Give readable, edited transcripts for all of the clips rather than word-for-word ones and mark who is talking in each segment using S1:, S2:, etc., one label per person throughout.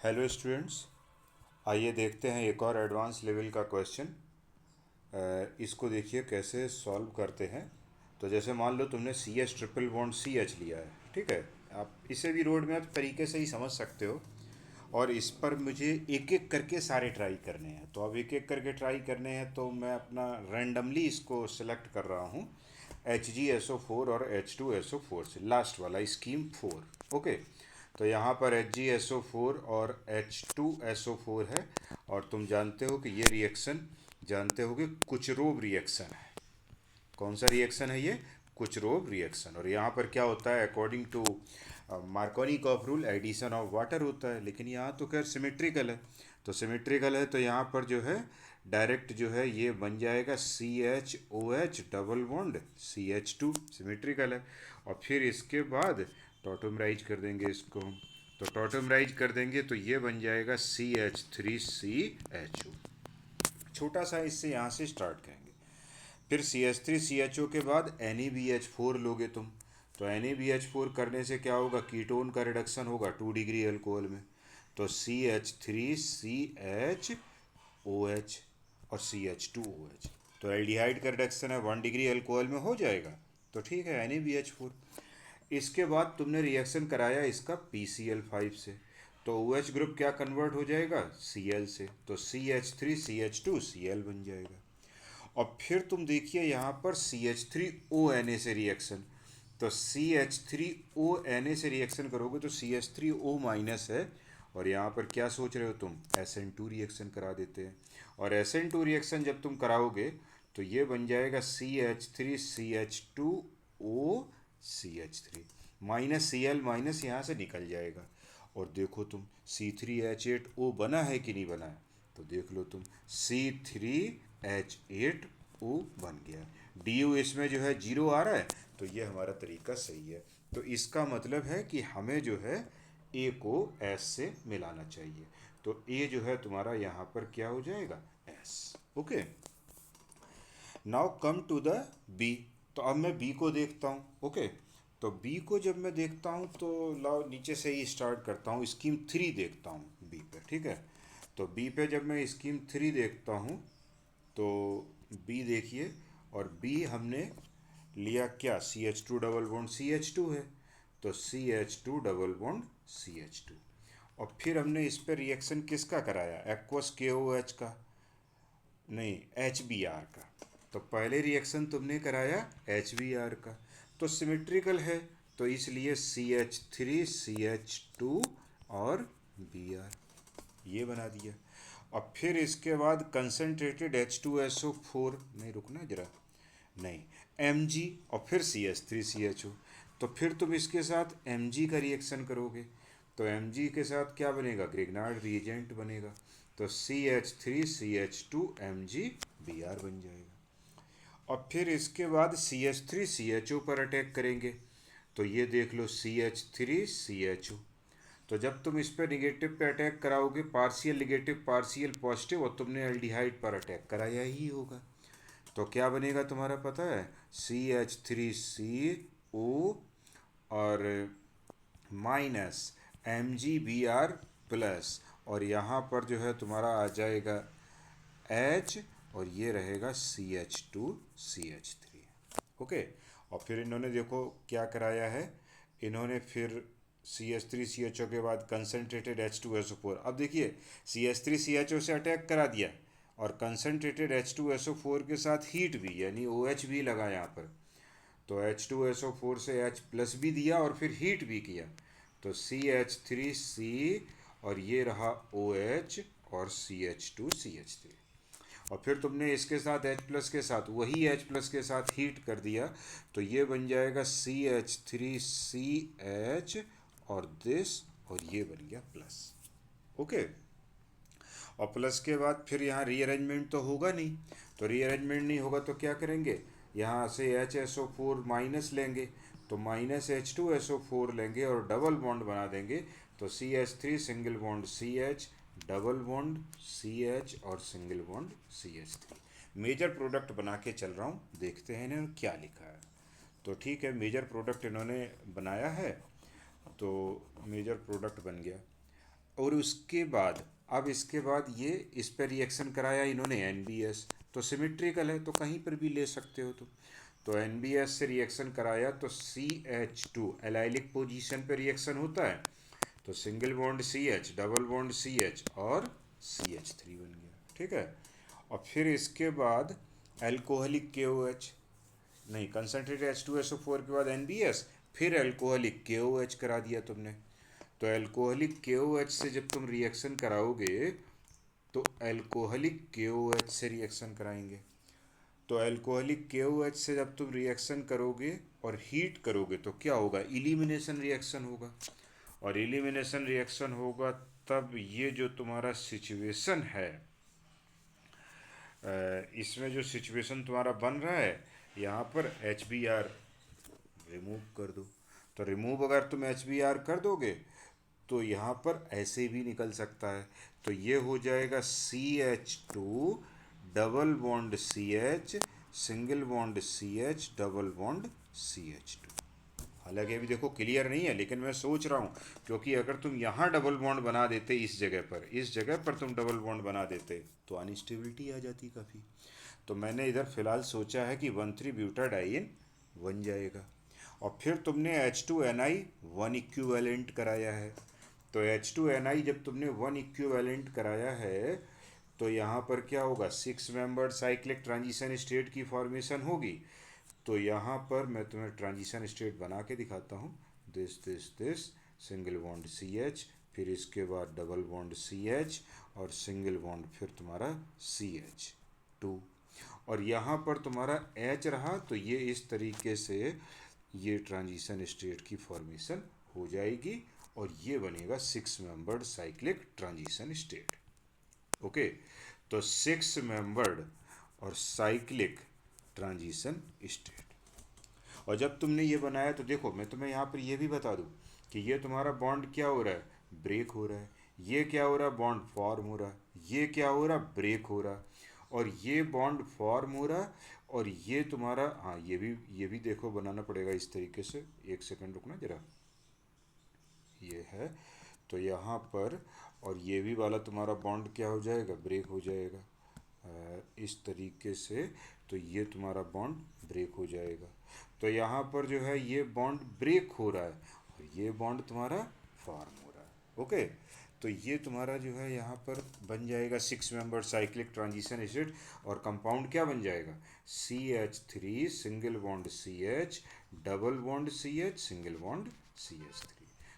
S1: Hello students. आइए देखते हैं एक और एडवांस लेवल का क्वेश्चन। इसको देखिए कैसे सॉल्व करते हैं। तो जैसे मान लो तुमने C H triple bond C H लिया है, ठीक है। आप इसे भी रोड मैप तरीके से ही समझ सकते हो। और इस पर मुझे एक एक करके सारे ट्राई करने हैं, तो अब एक एक करके ट्राई करने हैं तो मैं अपना रैंडमली इसको सिलेक्ट कर रहा हूँ। HgSO4 और H2SO4 से लास्ट वाला स्कीम 4। ओके। तो यहाँ पर HgSO4 और H2SO4 है। और तुम जानते हो कि ये रिएक्शन जानते हो कि कुचरोव रिएक्शन है। कौन सा रिएक्शन है ये? Kucherov reaction. और यहाँ पर क्या होता है, according to Markovnikov rule addition of water होता है, लेकिन यहाँ तो खैर सिमेट्रिकल है। तो सिमेट्रिकल है तो यहाँ पर जो है डायरेक्ट जो है ये बन जाएगा CHOH double bond CH2, symmetrical है। और फिर इसके बाद टॉटोमराइज कर देंगे इसको हम। तो टॉटोमराइज कर देंगे तो ये बन जाएगा CH3CHO। छोटा सा इससे यहाँ से स्टार्ट करेंगे। फिर CH3CHO के बाद NaBH4 लोगे तुम। तो NaBH4 करने से क्या होगा, कीटोन का रिडक्शन होगा 2 डिग्री अल्कोहल में। तो CH3CHOH और CH2OH। तो एल्डिहाइड का रिडक्शन है 1 डिग्री अल्कोहल में हो जाएगा। तो ठीक है, NaBH4। इसके बाद तुमने रिएक्शन कराया इसका PCl5 से। तो OH ग्रुप क्या कन्वर्ट हो जाएगा Cl से, तो CH3CH2Cl बन जाएगा। और फिर तुम देखिए यहाँ पर CH3ONA से रिएक्शन। तो CH3ONA से रिएक्शन करोगे तो CH3O माइनस है। और यहाँ पर क्या सोच रहे हो तुम, SN2 रिएक्शन करा देते हैं। और SN2 रिएक्शन जब तुम कराओगे तो ये बन जाएगा CH3CH2OCH3 माइनस Cl माइनस यहाँ से निकल जाएगा। और देखो तुम C3H8O बना है कि नहीं बना है, तो देख लो तुम C3H8O बन गया। DU इसमें जो है 0 आ रहा है, तो ये हमारा तरीका सही है। तो इसका मतलब है कि हमें जो है A को S से मिलाना चाहिए। तो A जो है तुम्हारा यहाँ पर क्या हो जाएगा, S। Okay. Now come to the B। तो अब मैं B को देखता हूँ। ओके। तो B को जब मैं देखता हूँ तो लाओ नीचे से ही स्टार्ट करता हूँ, स्कीम 3 देखता हूँ B पे, ठीक है। तो B पे जब मैं स्कीम 3 देखता हूँ तो B देखिए। और B हमने लिया क्या, CH2 डबल बॉन्ड CH2 है। तो CH2 डबल बॉन्ड CH2। और फिर हमने इस पर रिएक्शन किसका कराया, एक्वस KOH का, नहीं HBr का। तो पहले रिएक्शन तुमने कराया HBr का। तो सिमेट्रिकल है, तो इसलिए CH3CH2 और Br ये बना दिया। और फिर इसके बाद कंसनट्रेटेड H2SO4, नहीं रुकना जरा, नहीं Mg, और फिर CH3CHO। तो फिर तुम इसके साथ Mg का रिएक्शन करोगे। तो Mg के साथ क्या बनेगा, ग्रिग्नार्ड रिएजेंट बनेगा। तो CH3CH2MgBr बन जाएगा। और फिर इसके बाद CH3CHO पर अटैक करेंगे। तो ये देख लो CH3CHO। तो जब तुम इस पर निगेटिव पे अटैक कराओगे, पार्शियल निगेटिव पार्शियल पॉजिटिव, और तुमने एल्डिहाइड पर अटैक कराया ही होगा, तो क्या बनेगा तुम्हारा पता है, CH3CO और माइनस MgBr प्लस। और यहाँ पर जो है तुम्हारा आ जाएगा H, और ये रहेगा CH2CH3। ओके। और फिर इन्होंने देखो क्या कराया है, इन्होंने फिर CH3CHO के बाद कंसनट्रेटेड H2SO4। अब देखिए CH3CHO से अटैक करा दिया और कंसनट्रेटेड H2SO4 के साथ हीट भी, यानी OH भी लगा यहाँ पर। तो H2SO4 से H प्लस भी दिया और फिर हीट भी किया। तो CH3C, और ये रहा OH और CH2CH3। और फिर तुमने इसके साथ H प्लस के साथ वही H प्लस के साथ हीट कर दिया, तो ये बन जाएगा CH3CH और दिस, और ये बन गया प्लस। ओके। और प्लस के बाद फिर यहाँ रीअरेंजमेंट तो होगा नहीं। तो रीअरेंजमेंट नहीं होगा तो क्या करेंगे, यहाँ से HSO4 माइनस लेंगे, तो माइनस H2SO4 लेंगे और डबल बॉन्ड बना देंगे। तो CH3 single bond CH, double bond CH और single bond CH3। Major product बना के चल रहा हूँ, देखते हैं इन्होंने क्या लिखा है। तो ठीक है, मेजर प्रोडक्ट इन्होंने बनाया है, तो मेजर प्रोडक्ट बन गया। और उसके बाद अब इसके बाद ये इस पर रिएक्शन कराया इन्होंने NBS, तो सिमेट्रिकल है तो कहीं पर भी ले सकते हो तुम। तो NBS से रिएक्शन कराया तो CH2 एलाइलिक पोजीशन पे रिएक्शन होता है, तो single bond CH, double bond CH और CH3 बन गया, ठीक है। और फिर इसके बाद एल्कोहलिक KOH, नहीं कंसनट्रेटेड H2SO4 के बाद NBS, फिर एल्कोहलिक KOH करा दिया तुमने। तो एल्कोहलिक KOH से जब तुम रिएक्शन कराओगे तो एल्कोहलिक KOH से रिएक्शन कराएंगे। तो एल्कोहलिक KOH से जब तुम रिएक्शन करोगे और हीट करोगे तो क्या होगा, इलिमिनेशन रिएक्शन होगा। और इलिमिनेशन रिएक्शन होगा तब ये जो तुम्हारा सिचुएशन है, इसमें जो सिचुएशन तुम्हारा बन रहा है, यहाँ पर HBr रिमूव कर दो। तो रिमूव अगर तुम HBr कर दोगे तो यहाँ पर ऐसे भी निकल सकता है। तो ये हो जाएगा CH2 double bond CH, single bond CH, double bond CH2। हालांकि अभी देखो क्लियर नहीं है, लेकिन मैं सोच रहा हूँ क्योंकि अगर तुम यहाँ डबल बॉन्ड बना देते इस जगह पर तुम डबल बॉन्ड बना देते तो अनस्टेबिलिटी आ जाती काफ़ी। तो मैंने इधर फिलहाल सोचा है कि 1,3 ब्यूटाडाइन बन जाएगा। और फिर तुमने H2Ni 1 इक्विवेलेंट कराया है। तो H2Ni जब तुमने 1 इक्विवेलेंट कराया है तो यहाँ पर क्या होगा, 6 मेंबर्ड साइक्लिक ट्रांजिशन स्टेट की फॉर्मेशन होगी। तो यहाँ पर मैं तुम्हें ट्रांजिशन स्टेट बना के दिखाता हूँ। दिस सिंगल बॉन्ड CH, फिर इसके बाद डबल बॉन्ड CH और सिंगल बॉन्ड फिर तुम्हारा CH2, और यहाँ पर तुम्हारा H रहा तो ये इस तरीके से ये ट्रांजिशन स्टेट की फॉर्मेशन हो जाएगी और ये बनेगा 6 membered cyclic transition state. Okay, तो 6 मेंबर्ड और साइक्लिक ट्रांजिशन स्टेट। और जब तुमने ये बनाया तो देखो मैं तुम्हें यहाँ पर ये भी बता दूँ कि ये तुम्हारा बॉन्ड क्या हो रहा है, ब्रेक हो रहा है। ये क्या हो रहा है, बॉन्ड फॉर्म हो रहा है। ये क्या हो रहा है, ब्रेक हो रहा है। और ये बॉन्ड फॉर्म हो रहा है और ये तुम्हारा, हाँ ये भी देखो बनाना पड़ेगा इस तरीके से। एक सेकंड रुकना जरा, ये है तो यहाँ पर, और ये भी वाला तुम्हारा बॉन्ड क्या हो जाएगा, ब्रेक हो जाएगा इस तरीके से। तो ये तुम्हारा बॉन्ड ब्रेक हो जाएगा। तो यहाँ पर जो है ये बॉन्ड ब्रेक हो रहा है और ये बॉन्ड तुम्हारा फॉर्म हो रहा है। ओके, तो ये तुम्हारा जो है यहाँ पर बन जाएगा 6 मेंबर साइक्लिक ट्रांजिशन स्टेट। और कंपाउंड क्या बन जाएगा, CH3 single bond CH, double bond CH, single bond CH3।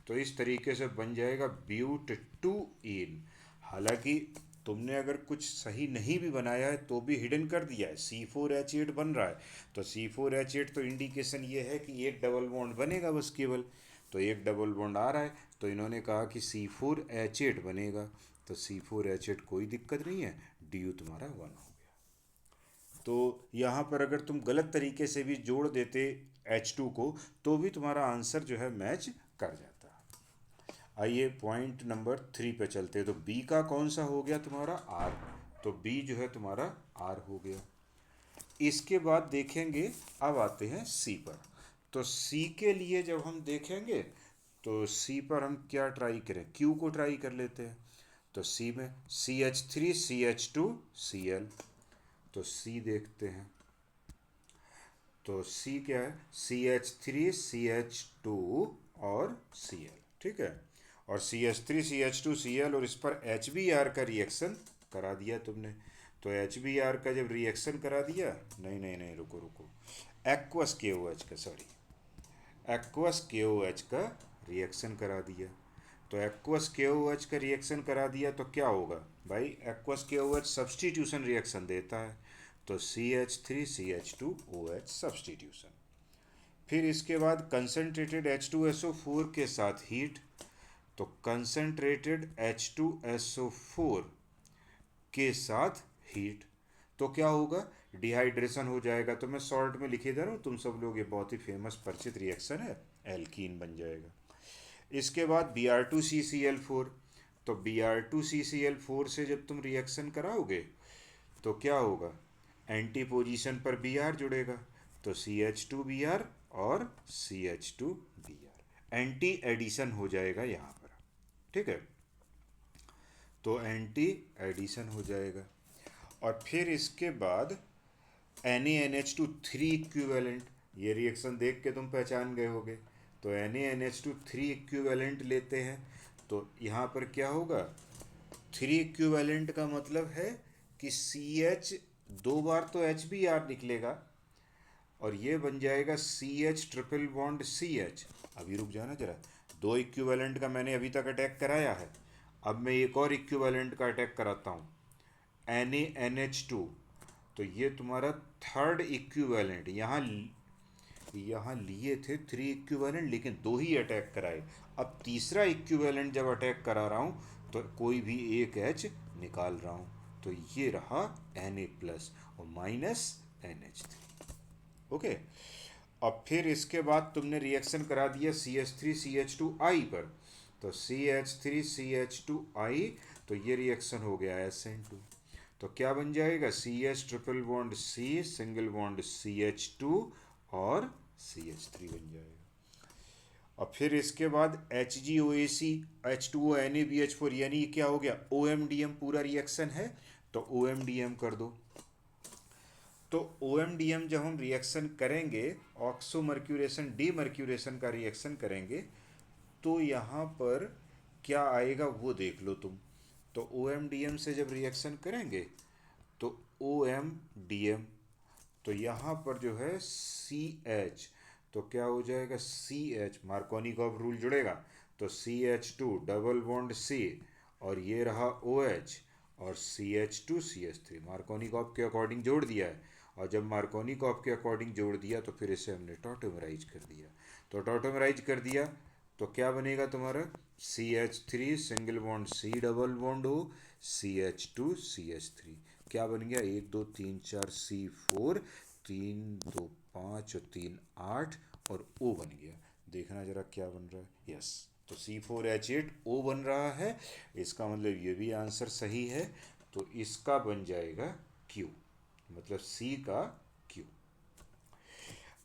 S1: तो इस तरीके से बन जाएगा ब्यूट 2 इन। हालांकि तुमने अगर कुछ सही नहीं भी बनाया है तो भी हिडन कर दिया है, C4H8 बन रहा है। तो C4H8 तो इंडिकेशन ये है कि एक डबल बॉन्ड बनेगा बस केवल। तो एक डबल बॉन्ड आ रहा है तो इन्होंने कहा कि C4H8 बनेगा। तो C4H8 कोई दिक्कत नहीं है, DU तुम्हारा 1 हो गया। तो यहाँ पर अगर तुम गलत तरीके से भी जोड़ देते H2 को तो भी तुम्हारा आंसर जो है मैच कर जाता। आइए पॉइंट नंबर 3 पे चलते हैं। तो बी का कौन सा हो गया तुम्हारा, आर। तो बी जो है तुम्हारा आर हो गया। इसके बाद देखेंगे, अब आते हैं सी पर। तो सी के लिए जब हम देखेंगे तो सी पर हम क्या ट्राई करें, क्यू को ट्राई कर लेते हैं। तो सी में CH3 CH2 Cl। तो सी देखते हैं। तो सी क्या है, CH3 CH2 और Cl, ठीक है। और CH3 CH2 Cl और इस पर HBr का रिएक्शन करा दिया तुमने। तो HBr का जब रिएक्शन करा दिया, नहीं नहीं नहीं रुको रुको, एक्वस KOH का, सॉरी, एक्वस KOH का रिएक्शन करा दिया। तो एक्वस KOH का रिएक्शन करा दिया तो क्या होगा भाई, एक्वस KOH सब्सटीट्यूशन रिएक्शन देता है। तो CH3 CH2OH सब्सटीट्यूशन। फिर इसके बाद कंसनट्रेटेड H2SO4 के साथ हीट। तो कंसनट्रेटेड H2SO4 के साथ हीट तो क्या होगा, डिहाइड्रेशन हो जाएगा। तो मैं शॉर्ट में लिखे दे रहा हूँ, तुम सब लोग, ये बहुत ही फेमस परिचित रिएक्शन है, एल्कीन बन जाएगा। इसके बाद Br2CCl4। तो Br2CCl4 से जब तुम रिएक्शन कराओगे तो क्या होगा, एंटी पोजीशन पर Br जुड़ेगा। तो CH2Br और CH2Br, एंटी एडिशन हो जाएगा यहाँ पर, ठीक है। तो एंटी एडिशन हो जाएगा। और फिर इसके बाद NaNH2 3 इक्विवेलेंट, ये रिएक्शन देख के तुम पहचान गए होगे। तो NaNH2 3 इक्विवेलेंट लेते हैं, तो यहाँ पर क्या होगा, 3 इक्विवेलेंट का मतलब है कि CH दो बार तो HBr निकलेगा और ये बन जाएगा CH ट्रिपल बॉन्ड CH। अभी रुक जाना जरा, दो इक्विवेलेंट का मैंने अभी तक अटैक कराया है, अब मैं एक और इक्विवेलेंट का अटैक कराता हूँ, NaNH2। तो ये तुम्हारा थर्ड इक्विवेलेंट, यहाँ लिए थे 3 इक्विवेलेंट लेकिन दो ही अटैक कराए। अब तीसरा इक्विवेलेंट जब अटैक करा रहा हूँ तो कोई भी एक H निकाल रहा हूँ, तो ये रहा Na प्लस और माइनस NH3। ओके। अब फिर इसके बाद तुमने रिएक्शन करा दिया CH3CH2I पर, तो CH3CH2I, तो ये रिएक्शन हो गया SN2। तो क्या बन जाएगा, CH triple bond C single bond CH2 और CH3 बन जाएगा। और फिर इसके बाद HgOAC H2O NaBH4, यानी क्या हो गया, OMDM पूरा रिएक्शन है, तो OMDM कर दो। तो OMDM जब हम रिएक्शन करेंगे, ऑक्सोमर्क्यूरेशन डीमर्क्यूरेशन का रिएक्शन करेंगे, तो यहाँ पर क्या आएगा वो देख लो तुम। तो OMDM से जब रिएक्शन करेंगे तो OMDM, तो यहाँ पर जो है CH, तो क्या हो जाएगा CH, मार्कोनिकॉफ रूल जुड़ेगा, तो CH2 डबल बॉन्ड C और ये रहा OH और CH2 CH3, मार्कोनिकॉफ के अकॉर्डिंग जोड़ दिया है। और जब मार्कोनिकॉफ के अकॉर्डिंग जोड़ दिया तो फिर इसे हमने टॉटोमराइज कर दिया। तो टॉटोमराइज कर दिया तो क्या बनेगा तुम्हारा, CH3 single bond C double bond O CH2 CH3, क्या बन गया, 1 2 3 4 C4, 3 2 5 और 3 8 और O बन गया। देखना जरा क्या बन रहा है, यस, तो C4H8O बन रहा है। इसका मतलब ये भी आंसर सही है, तो इसका बन जाएगा Q, मतलब C का Q।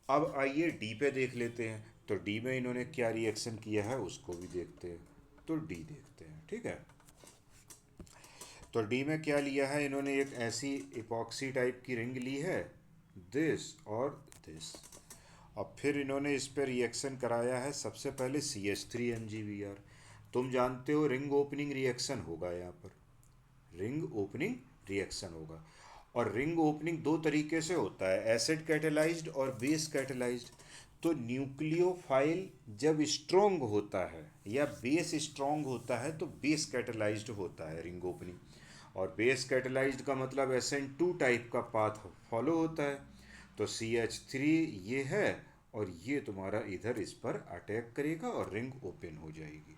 S1: अब आइए D पे देख लेते हैं, तो D में इन्होंने क्या रिएक्शन किया है उसको भी देखते हैं। तो D देखते हैं, ठीक है। तो D में क्या लिया है इन्होंने, एक ऐसी इपॉक्सी टाइप की रिंग ली है, दिस और दिस। अब फिर इन्होंने इस पर रिएक्शन कराया है, सबसे पहले CH3MgBr। तुम जानते हो रिंग ओपनिंग रिएक्शन होगा, यहाँ पर रिंग ओपनिंग रिएक्शन होगा। और रिंग ओपनिंग दो तरीके से होता है, एसिड कैटेलाइज्ड और बेस कैटेलाइज्ड। तो न्यूक्लियोफाइल जब स्ट्रोंग होता है या बेस स्ट्रोंग होता है तो बेस कैटेलाइज्ड होता है रिंग ओपनिंग। और बेस कैटेलाइज्ड का मतलब SN2 टाइप का पाथ फॉलो होता है। तो CH3 ये है और ये तुम्हारा इधर इस पर अटैक करेगा और रिंग ओपन हो जाएगी।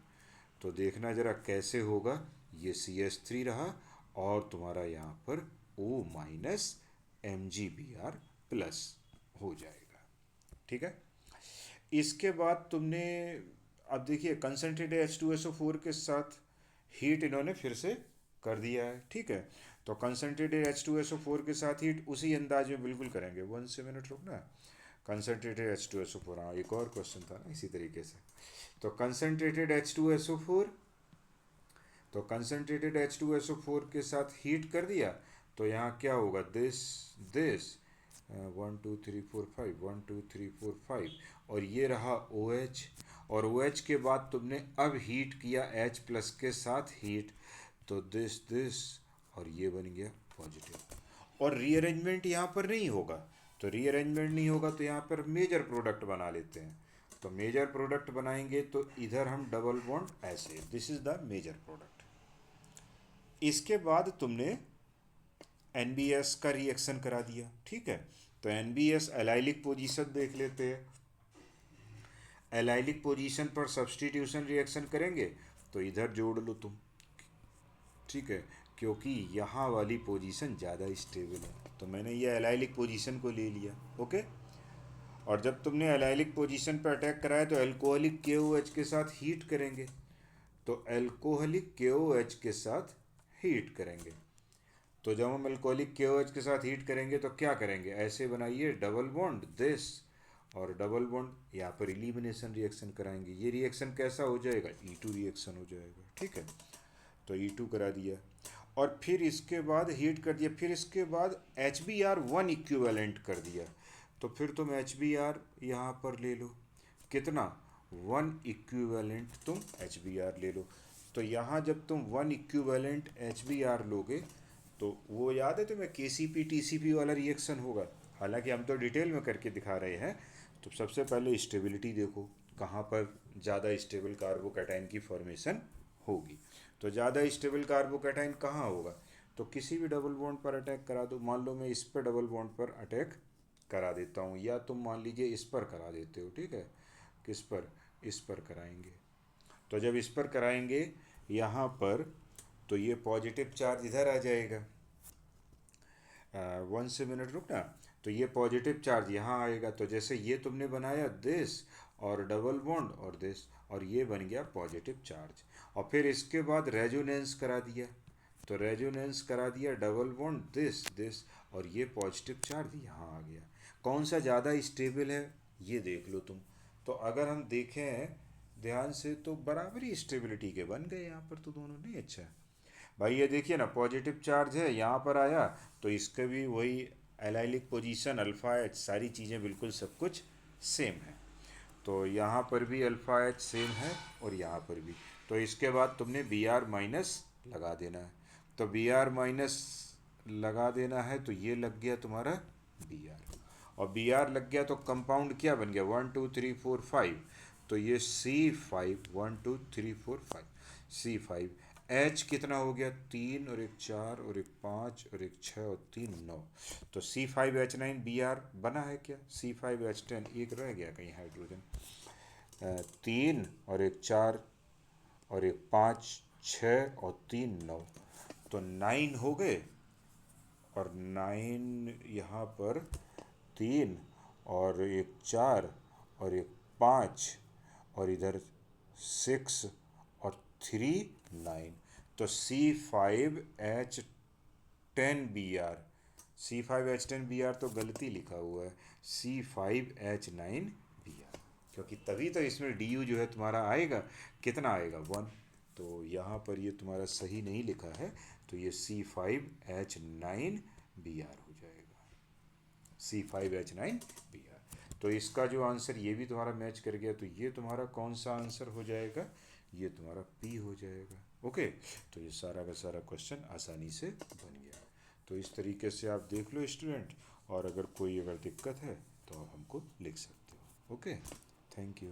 S1: तो देखना जरा कैसे होगा, ये CH3 रहा और तुम्हारा यहाँ पर O माइनस MgBr प्लस हो जाएगा, ठीक है। इसके बाद तुमने, अब देखिए कंसनट्रेटेड H2SO4 के साथ हीट इन्होंने फिर से कर दिया है, ठीक है। तो कंसनट्रेटेड H2SO4 के साथ हीट उसी अंदाज में बिल्कुल करेंगे, 1 मिनट रुकना। कंसनट्रेटेड H2SO4, हाँ एक और क्वेश्चन था ना इसी तरीके से। तो कंसनट्रेटेड H2SO4, तो कंसनट्रेटेड H2SO4 के साथ हीट कर दिया, तो यहाँ क्या होगा, दिस 1 2 3 4 5 1 2 3 4 5 और ये रहा OH। और OH के बाद तुमने अब हीट किया H प्लस के साथ हीट, तो दिस और ये बन गया पॉजिटिव। और रीअरेंजमेंट यहाँ पर नहीं होगा, तो रीअरेंजमेंट नहीं होगा तो यहाँ पर मेजर प्रोडक्ट बना लेते हैं। तो मेजर प्रोडक्ट बनाएंगे तो इधर हम डबल बॉन्ड ऐसे, this is the major product. इसके बाद तुमने NBS का रिएक्शन करा दिया, ठीक है। तो NBS एलाइलिक पोजीशन देख लेते हैं। एलाइलिक पोजीशन पर सब्स्टिट्यूशन रिएक्शन करेंगे तो इधर जोड़ लो तुम, ठीक है, क्योंकि यहाँ वाली पोजीशन ज़्यादा स्टेबल है, तो मैंने ये एलाइलिक पोजीशन को ले लिया, ओके। और जब तुमने एलाइलिक पोजीशन पर अटैक कराया तो एल्कोहलिक KOH के साथ हीट करेंगे, तो एल्कोहलिक KOH के साथ हीट करेंगे। तो जब हम एल्कोहलिक KOH के साथ हीट करेंगे तो क्या करेंगे, ऐसे बनाइए डबल बॉन्ड दिस और डबल बॉन्ड, यहाँ पर इलिमिनेशन रिएक्शन कराएंगे। ये रिएक्शन कैसा हो जाएगा, E2 रिएक्शन हो जाएगा, ठीक है। तो E2 करा दिया, और फिर इसके बाद हीट कर दिया, फिर इसके बाद HBr1 इक्विवेलेंट कर दिया। तो फिर तुम HBr यहाँ पर ले लो, कितना, 1 इक्विवेलेंट तुम HBr ले लो। तो यहाँ जब तुम 1 इक्विवेलेंट HBr लोगे तो वो याद है तुम्हें KCP TCP वाला रिएक्शन होगा। हालांकि हम तो डिटेल में करके दिखा रहे हैं। तो सबसे पहले स्टेबिलिटी देखो, कहाँ पर ज़्यादा स्टेबल कार्बोकैटाइन की फॉर्मेशन होगी। तो ज़्यादा स्टेबल कार्बोकैटाइन कहाँ होगा, तो किसी भी डबल बॉन्ड पर अटैक करा दो। मान लो मैं इस पर डबल बॉन्ड पर अटैक करा देता हूँ, या तुम मान लीजिए इस पर करा देते हो, ठीक है, किस पर, इस पर कराएंगे। तो जब इस पर कराएंगे यहाँ पर, तो ये पॉजिटिव चार्ज इधर आ जाएगा। 1 मिनट रुकना। तो ये पॉजिटिव चार्ज यहाँ आएगा। तो जैसे ये तुमने बनाया दिस और डबल बॉन्ड और दिस, और ये बन गया पॉजिटिव चार्ज। और फिर इसके बाद रेजोनेंस करा दिया, तो रेजोनेंस करा दिया डबल बॉन्ड दिस दिस, और ये पॉजिटिव चार्ज यहाँ आ गया। कौन सा ज़्यादा स्टेबल है ये देख लो तुम। तो अगर हम देखें ध्यान से तो बराबरी स्टेबिलिटी के बन गए यहाँ पर तो दोनों। नहीं, अच्छा भाई ये देखिए ना, पॉजिटिव चार्ज है यहाँ पर आया, तो इसके भी वही एलाइलिक पोजीशन, अल्फ़ा एच, सारी चीज़ें बिल्कुल सब कुछ सेम है। तो यहाँ पर भी अल्फ़ा एच सेम है और यहाँ पर भी। तो इसके बाद तुमने Br माइनस लगा देना है। तो Br माइनस लगा देना है, तो ये लग गया तुम्हारा Br, और Br लग गया तो कंपाउंड क्या बन गया, 1 2 3 4 5। तो ये C5, 1 2 3 4 5, C5। H कितना हो गया, 3 और 1 4 और 1 5 और 1 6 और 3 9। तो C5H9 Br बना है क्या, C5H10 एक रह गया कहीं हाइड्रोजन, 3 और 1 4 और 1 5 6 और 3 9, तो 9 हो गए। और 9 यहाँ पर 3 और 1 4 और 1 5 और इधर 6 और 3 9। तो C5H10Br, C5H10Br तो गलती लिखा हुआ है, C5H9Br, क्योंकि तभी तो इसमें DU जो है तुम्हारा आएगा, कितना आएगा, 1। तो यहाँ पर ये तुम्हारा सही नहीं लिखा है, तो ये C5H9Br हो जाएगा, C5H9Br। तो इसका जो आंसर ये भी तुम्हारा मैच कर गया, तो ये तुम्हारा कौन सा आंसर हो जाएगा, ये तुम्हारा P हो जाएगा। ओके, तो ये सारा का सारा क्वेश्चन आसानी से बन गया। तो इस तरीके से आप देख लो स्टूडेंट, और अगर कोई दिक्कत है तो आप हमको लिख सकते हो। Okay, thank you.